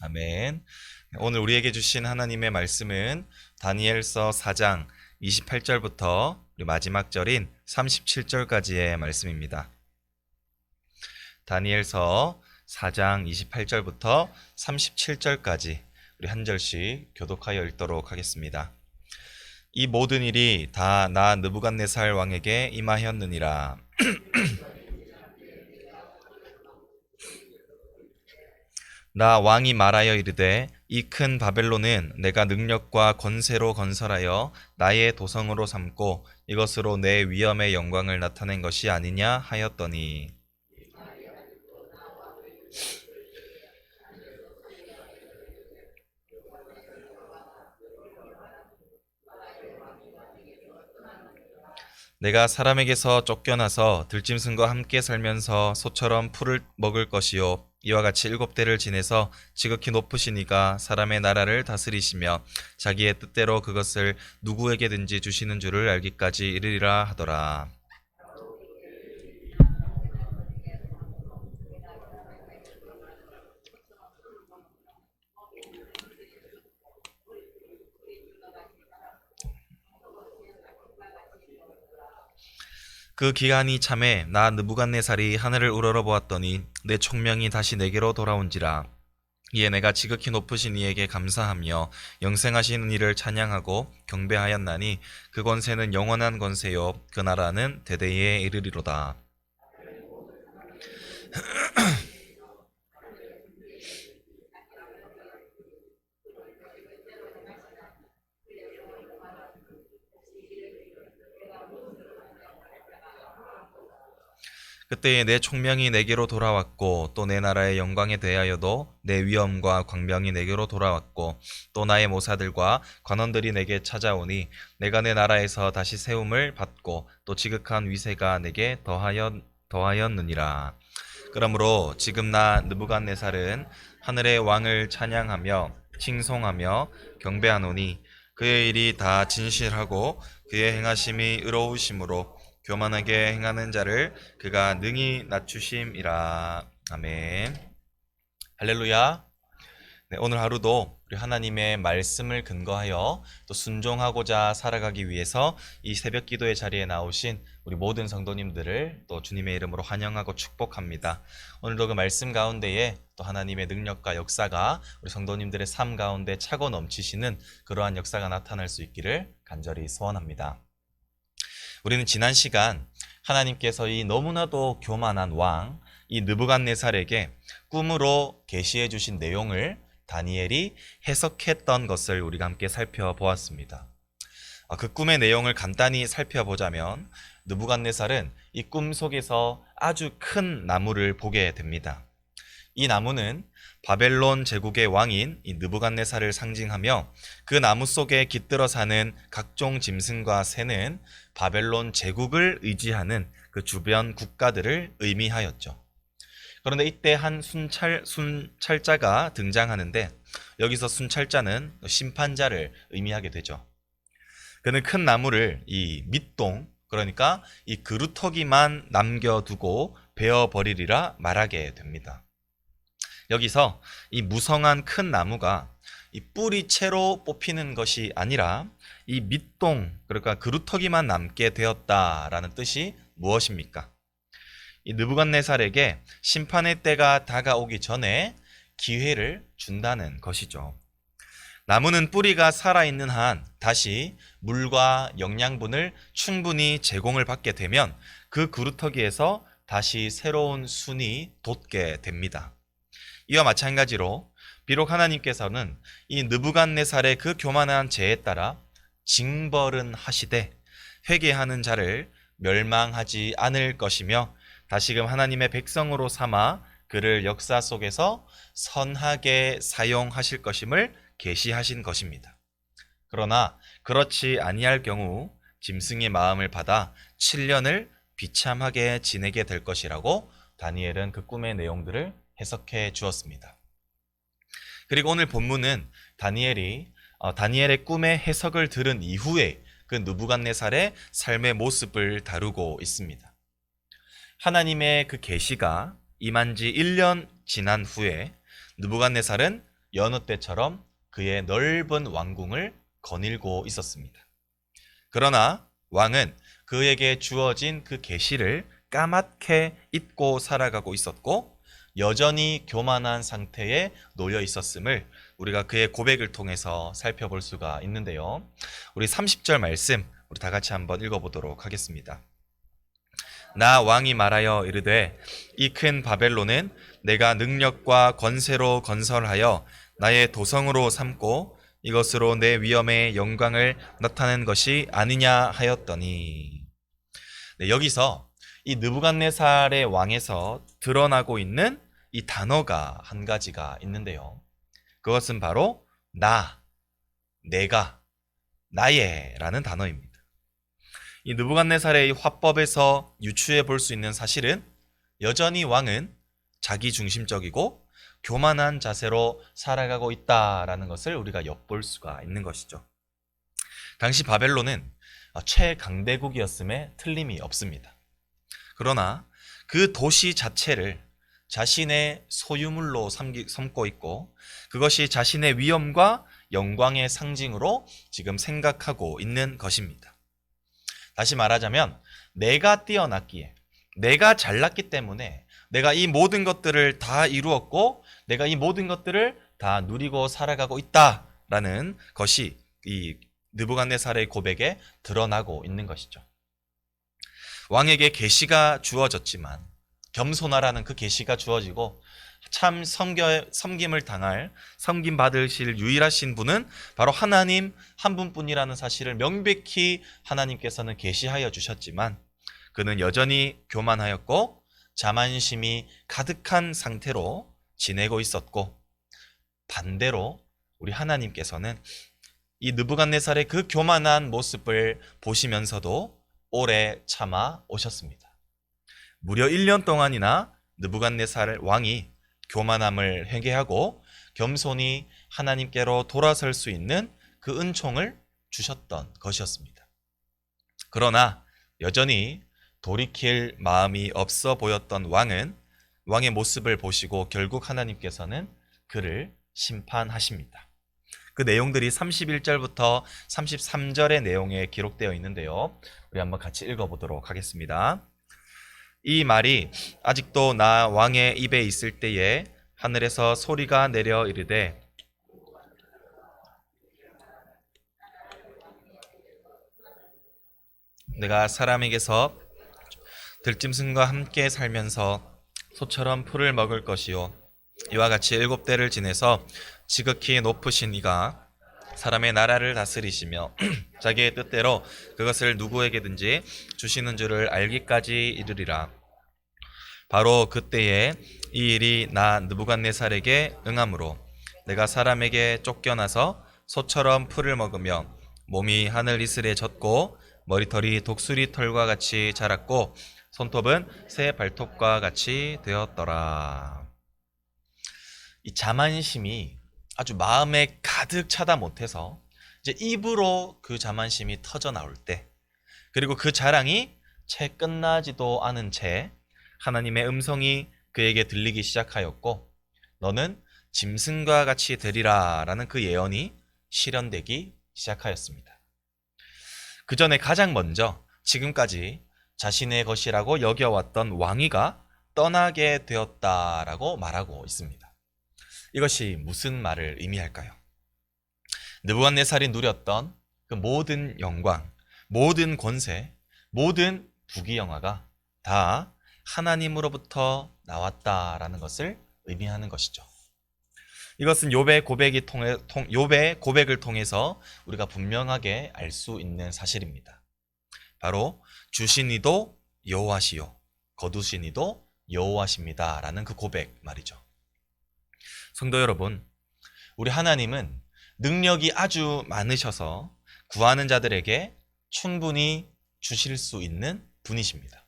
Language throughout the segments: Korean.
아멘. 오늘 우리에게 주신 하나님의 말씀은 다니엘서 4장 28절부터 마지막 절인 37절까지의 말씀입니다. 다니엘서 4장 28절부터 37절까지 우리 한 절씩 교독하여 읽도록 하겠습니다. 이 모든 일이 다 나 느부갓네살 왕에게 임하였느니라. 나 왕이 말하여 이르되 이 큰 바벨론은 내가 능력과 권세로 건설하여 나의 도성으로 삼고 이것으로 내 위엄의 영광을 나타낸 것이 아니냐 하였더니, 내가 사람에게서 쫓겨나서 들짐승과 함께 살면서 소처럼 풀을 먹을 것이요 이와 같이 7대를 지내서 지극히 높으신 이가 사람의 나라를 다스리시며 자기의 뜻대로 그것을 누구에게든지 주시는 줄을 알기까지 이르리라 하더라. 그 기한이 참에 나 느부갓네살이 하늘을 우러러보았더니 내 총명이 다시 내게로 돌아온지라. 이에 내가 지극히 높으신 이에게 감사하며 영생하신 이를 찬양하고 경배하였나니 그 권세는 영원한 권세요 그 나라는 대대에 이르리로다. 그때에 내 총명이 내게로 돌아왔고 또 내 나라의 영광에 대하여도 내 위엄과 광명이 내게로 돌아왔고 또 나의 모사들과 관원들이 내게 찾아오니 내가 내 나라에서 다시 세움을 받고 또 지극한 위세가 내게 더하였느니라. 그러므로 지금 나 느부갓네살은 하늘의 왕을 찬양하며 칭송하며 경배하노니 그의 일이 다 진실하고 그의 행하심이 의로우심으로 교만하게 행하는 자를 그가 능히 낮추심이라. 아멘. 할렐루야. 네, 오늘 하루도 우리 하나님의 말씀을 근거하여 또 순종하고자 살아가기 위해서 이 새벽 기도의 자리에 나오신 우리 모든 성도님들을 또 주님의 이름으로 환영하고 축복합니다. 오늘도 그 말씀 가운데에 또 하나님의 능력과 역사가 우리 성도님들의 삶 가운데 차고 넘치시는 그러한 역사가 나타날 수 있기를 간절히 소원합니다. 우리는 지난 시간 하나님께서 이 너무나도 교만한 왕, 이 느부갓네살에게 꿈으로 계시해 주신 내용을 다니엘이 해석했던 것을 우리가 함께 살펴보았습니다. 그 꿈의 내용을 간단히 살펴보자면 느부갓네살은 이 꿈 속에서 아주 큰 나무를 보게 됩니다. 이 나무는 바벨론 제국의 왕인 이 느부갓네살을 상징하며 그 나무 속에 깃들어 사는 각종 짐승과 새는 바벨론 제국을 의지하는 그 주변 국가들을 의미하였죠. 그런데 이때 한 순찰자가 등장하는데 여기서 순찰자는 심판자를 의미하게 되죠. 그는 큰 나무를 이 밑동, 그러니까 이 그루터기만 남겨두고 베어버리리라 말하게 됩니다. 여기서 이 무성한 큰 나무가 이 뿌리채로 뽑히는 것이 아니라 이 밑동, 그러니까 그루터기만 남게 되었다라는 뜻이 무엇입니까? 이 느부갓네살에게 심판의 때가 다가오기 전에 기회를 준다는 것이죠. 나무는 뿌리가 살아있는 한 다시 물과 영양분을 충분히 제공을 받게 되면 그 그루터기에서 다시 새로운 순이 돋게 됩니다. 이와 마찬가지로 비록 하나님께서는 이 느부갓네살의 그 교만한 죄에 따라 징벌은 하시되 회개하는 자를 멸망하지 않을 것이며 다시금 하나님의 백성으로 삼아 그를 역사 속에서 선하게 사용하실 것임을 계시하신 것입니다. 그러나 그렇지 아니할 경우 짐승의 마음을 받아 7년을 비참하게 지내게 될 것이라고 다니엘은 그 꿈의 내용들을 해석해 주었습니다. 그리고 오늘 본문은 다니엘의 꿈의 해석을 들은 이후에 그 느부갓네살의 삶의 모습을 다루고 있습니다. 하나님의 그 계시가 임한 지 1년 지난 후에 느부갓네살은 여느 때처럼 그의 넓은 왕궁을 거닐고 있었습니다. 그러나 왕은 그에게 주어진 그 계시를 까맣게 잊고 살아가고 있었고 여전히 교만한 상태에 놓여 있었음을 우리가 그의 고백을 통해서 살펴볼 수가 있는데요. 우리 30절 말씀 우리 다 같이 한번 읽어보도록 하겠습니다. 나 왕이 말하여 이르되 이 큰 바벨론은 내가 능력과 권세로 건설하여 나의 도성으로 삼고 이것으로 내 위엄의 영광을 나타낸 것이 아니냐 하였더니. 네, 여기서 이 느부갓네살의 왕에서 드러나고 있는 이 단어가 한 가지가 있는데요. 그것은 바로 나, 내가, 나의 라는 단어입니다. 이 느부갓네살의 이 화법에서 유추해 볼 수 있는 사실은 여전히 왕은 자기중심적이고 교만한 자세로 살아가고 있다라는 것을 우리가 엿볼 수가 있는 것이죠. 당시 바벨론은 최강대국이었음에 틀림이 없습니다. 그러나 그 도시 자체를 자신의 소유물로 삼고 있고 그것이 자신의 위엄과 영광의 상징으로 지금 생각하고 있는 것입니다. 다시 말하자면 내가 뛰어났기에 내가 잘났기 때문에 내가 이 모든 것들을 다 이루었고 내가 이 모든 것들을 다 누리고 살아가고 있다라는 것이 이 느부갓네살의 고백에 드러나고 있는 것이죠. 왕에게 계시가 주어졌지만 겸손하라는 그 계시가 주어지고 참 섬김을 당할 섬김 받으실 유일하신 분은 바로 하나님 한 분뿐이라는 사실을 명백히 하나님께서는 계시하여 주셨지만 그는 여전히 교만하였고 자만심이 가득한 상태로 지내고 있었고 반대로 우리 하나님께서는 이 느부갓네살의 그 교만한 모습을 보시면서도 오래 참아 오셨습니다. 무려 1년 동안이나 느부갓네살 왕이 교만함을 회개하고 겸손히 하나님께로 돌아설 수 있는 그 은총을 주셨던 것이었습니다. 그러나 여전히 돌이킬 마음이 없어 보였던 왕은 왕의 모습을 보시고 결국 하나님께서는 그를 심판하십니다. 그 내용들이 31절부터 33절의 내용에 기록되어 있는데요. 우리 한번 같이 읽어보도록 하겠습니다. 이 말이 아직도 나 왕의 입에 있을 때에 하늘에서 소리가 내려 이르되 내가 사람에게서 들짐승과 함께 살면서 소처럼 풀을 먹을 것이요 이와 같이 7대를 지내서 지극히 높으신 이가 사람의 나라를 다스리시며 자기의 뜻대로 그것을 누구에게든지 주시는 줄을 알기까지 이르리라. 바로 그때에 이 일이 나 느부갓네살에게 응함으로 내가 사람에게 쫓겨나서 소처럼 풀을 먹으며 몸이 하늘 이슬에 젖고 머리털이 독수리 털과 같이 자랐고 손톱은 새 발톱과 같이 되었더라. 이 자만심이 아주 마음에 가득 차다 못해서 이제 입으로 그 자만심이 터져 나올 때 그리고 그 자랑이 채 끝나지도 않은 채 하나님의 음성이 그에게 들리기 시작하였고 너는 짐승과 같이 되리라 라는 그 예언이 실현되기 시작하였습니다. 그 전에 가장 먼저 지금까지 자신의 것이라고 여겨왔던 왕위가 떠나게 되었다라고 말하고 있습니다. 이것이 무슨 말을 의미할까요? 느부갓네살이 누렸던 그 모든 영광, 모든 권세, 모든 부귀영화가 다 하나님으로부터 나왔다라는 것을 의미하는 것이죠. 이것은 욥의 고백을 통해서 우리가 분명하게 알 수 있는 사실입니다. 바로 주신 이도 여호와시요 거두신 이도 여호와십니다라는 그 고백 말이죠. 성도 여러분, 우리 하나님은 능력이 아주 많으셔서 구하는 자들에게 충분히 주실 수 있는 분이십니다.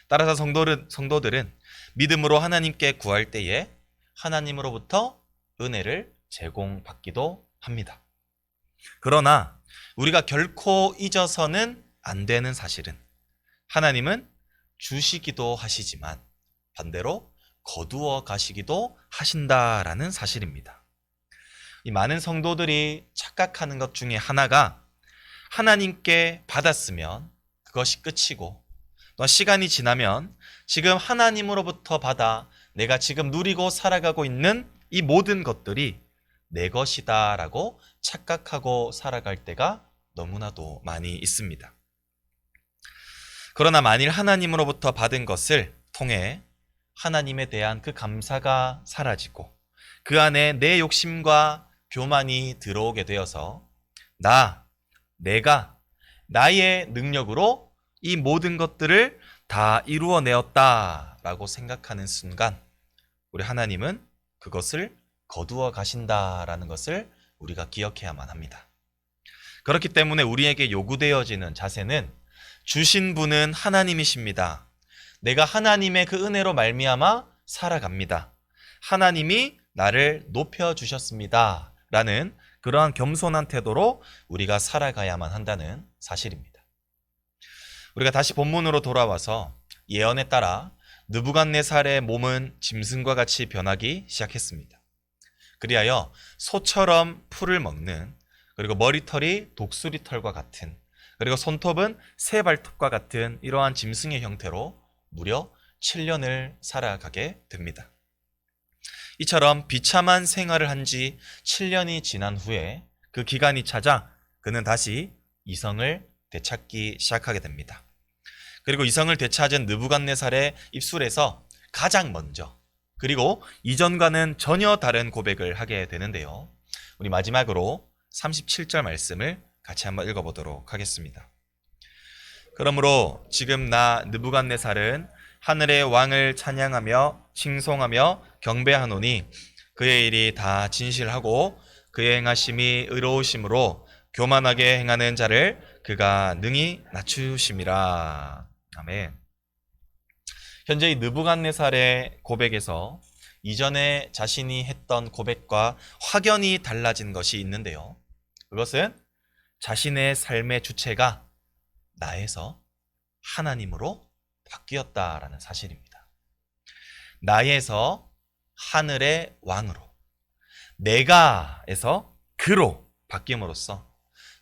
따라서 성도들은 믿음으로 하나님께 구할 때에 하나님으로부터 은혜를 제공받기도 합니다. 그러나 우리가 결코 잊어서는 안 되는 사실은 하나님은 주시기도 하시지만 반대로 거두어 가시기도 하신다라는 사실입니다. 이 많은 성도들이 착각하는 것 중에 하나가 하나님께 받았으면 그것이 끝이고 또 시간이 지나면 지금 하나님으로부터 받아 내가 지금 누리고 살아가고 있는 이 모든 것들이 내 것이다라고 착각하고 살아갈 때가 너무나도 많이 있습니다. 그러나 만일 하나님으로부터 받은 것을 통해 하나님에 대한 그 감사가 사라지고 그 안에 내 욕심과 교만이 들어오게 되어서 내가 나의 능력으로 이 모든 것들을 다 이루어내었다라고 생각하는 순간 우리 하나님은 그것을 거두어 가신다라는 것을 우리가 기억해야만 합니다. 그렇기 때문에 우리에게 요구되어지는 자세는 주신 분은 하나님이십니다. 내가 하나님의 그 은혜로 말미암아 살아갑니다. 하나님이 나를 높여주셨습니다. 라는 그러한 겸손한 태도로 우리가 살아가야만 한다는 사실입니다. 우리가 다시 본문으로 돌아와서 예언에 따라 느부갓네살의 몸은 짐승과 같이 변하기 시작했습니다. 그리하여 소처럼 풀을 먹는, 그리고 머리털이 독수리 털과 같은, 그리고 손톱은 새 발톱과 같은 이러한 짐승의 형태로 무려 7년을 살아가게 됩니다. 이처럼 비참한 생활을 한 지 7년이 지난 후에 그 기간이 찾아 그는 다시 이성을 되찾기 시작하게 됩니다. 그리고 이성을 되찾은 느부갓네살의 입술에서 가장 먼저, 그리고 이전과는 전혀 다른 고백을 하게 되는데요. 우리 마지막으로 37절 말씀을 같이 한번 읽어보도록 하겠습니다. 그러므로 지금 나 느부갓네살은 하늘의 왕을 찬양하며 칭송하며 경배하노니 그의 일이 다 진실하고 그의 행하심이 의로우심으로 교만하게 행하는 자를 그가 능히 낮추심이라. 아멘. 현재 이 느부갓네살의 고백에서 이전에 자신이 했던 고백과 확연히 달라진 것이 있는데요. 그것은 자신의 삶의 주체가 나에서 하나님으로 바뀌었다라는 사실입니다. 나에서 하늘의 왕으로, 내가에서 그로 바뀜으로써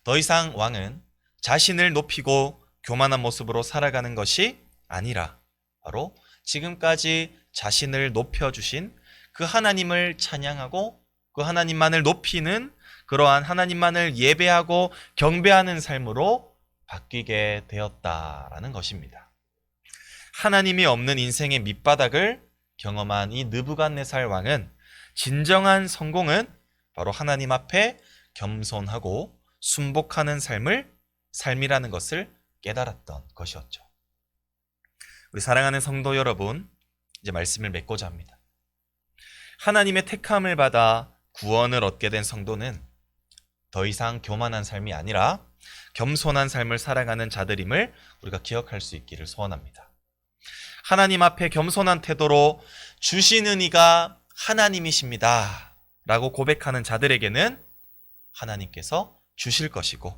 더 이상 왕은 자신을 높이고 교만한 모습으로 살아가는 것이 아니라 바로 지금까지 자신을 높여주신 그 하나님을 찬양하고 그 하나님만을 높이는 그러한 하나님만을 예배하고 경배하는 삶으로 바뀌게 되었다라는 것입니다. 하나님이 없는 인생의 밑바닥을 경험한 이 느부갓네살 왕은 진정한 성공은 바로 하나님 앞에 겸손하고 순복하는 삶이라는 것을 깨달았던 것이었죠. 우리 사랑하는 성도 여러분, 이제 말씀을 맺고자 합니다. 하나님의 택함을 받아 구원을 얻게 된 성도는 더 이상 교만한 삶이 아니라 겸손한 삶을 살아가는 자들임을 우리가 기억할 수 있기를 소원합니다. 하나님 앞에 겸손한 태도로 주시는 이가 하나님이십니다 라고 고백하는 자들에게는 하나님께서 주실 것이고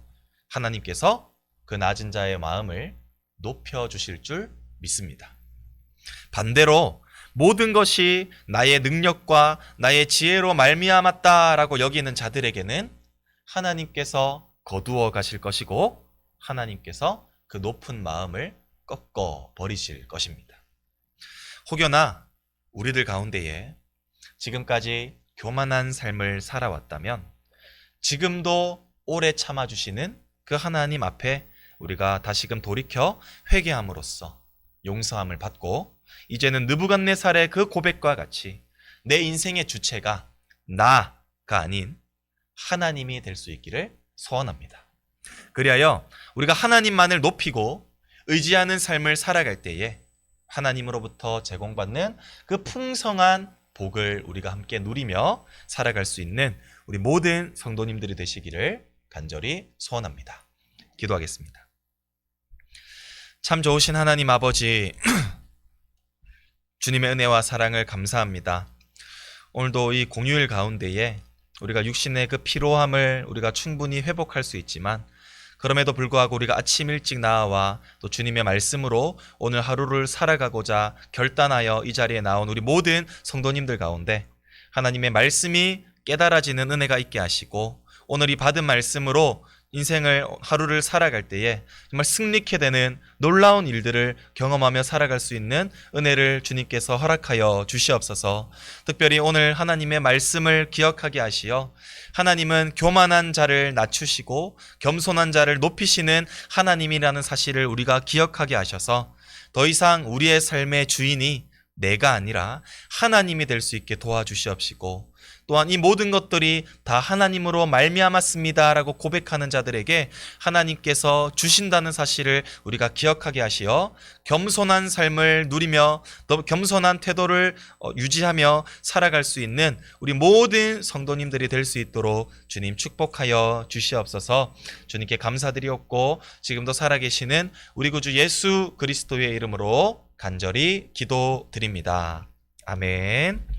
하나님께서 그 낮은 자의 마음을 높여주실 줄 믿습니다. 반대로 모든 것이 나의 능력과 나의 지혜로 말미암았다라고 여기는 자들에게는 하나님께서 거두어 가실 것이고 하나님께서 그 높은 마음을 꺾어 버리실 것입니다. 혹여나 우리들 가운데에 지금까지 교만한 삶을 살아왔다면 지금도 오래 참아주시는 그 하나님 앞에 우리가 다시금 돌이켜 회개함으로써 용서함을 받고 이제는 느부갓네살의 그 고백과 같이 내 인생의 주체가 나가 아닌 하나님이 될 수 있기를 소원합니다. 그리하여 우리가 하나님만을 높이고 의지하는 삶을 살아갈 때에 하나님으로부터 제공받는 그 풍성한 복을 우리가 함께 누리며 살아갈 수 있는 우리 모든 성도님들이 되시기를 간절히 소원합니다. 기도하겠습니다. 참 좋으신 하나님 아버지, 주님의 은혜와 사랑을 감사합니다. 오늘도 이 공휴일 가운데에 우리가 육신의 그 피로함을 우리가 충분히 회복할 수 있지만 그럼에도 불구하고 우리가 아침 일찍 나와 또 주님의 말씀으로 오늘 하루를 살아가고자 결단하여 이 자리에 나온 우리 모든 성도님들 가운데 하나님의 말씀이 깨달아지는 은혜가 있게 하시고 오늘 이 받은 말씀으로 인생을 하루를 살아갈 때에 정말 승리케 되는 놀라운 일들을 경험하며 살아갈 수 있는 은혜를 주님께서 허락하여 주시옵소서. 특별히 오늘 하나님의 말씀을 기억하게 하시어 하나님은 교만한 자를 낮추시고 겸손한 자를 높이시는 하나님이라는 사실을 우리가 기억하게 하셔서 더 이상 우리의 삶의 주인이 내가 아니라 하나님이 될 수 있게 도와주시옵시고 또한 이 모든 것들이 다 하나님으로 말미암았습니다라고 고백하는 자들에게 하나님께서 주신다는 사실을 우리가 기억하게 하시어 겸손한 삶을 누리며 또 겸손한 태도를 유지하며 살아갈 수 있는 우리 모든 성도님들이 될 수 있도록 주님 축복하여 주시옵소서. 주님께 감사드리옵고 지금도 살아계시는 우리 구주 예수 그리스도의 이름으로 간절히 기도드립니다. 아멘.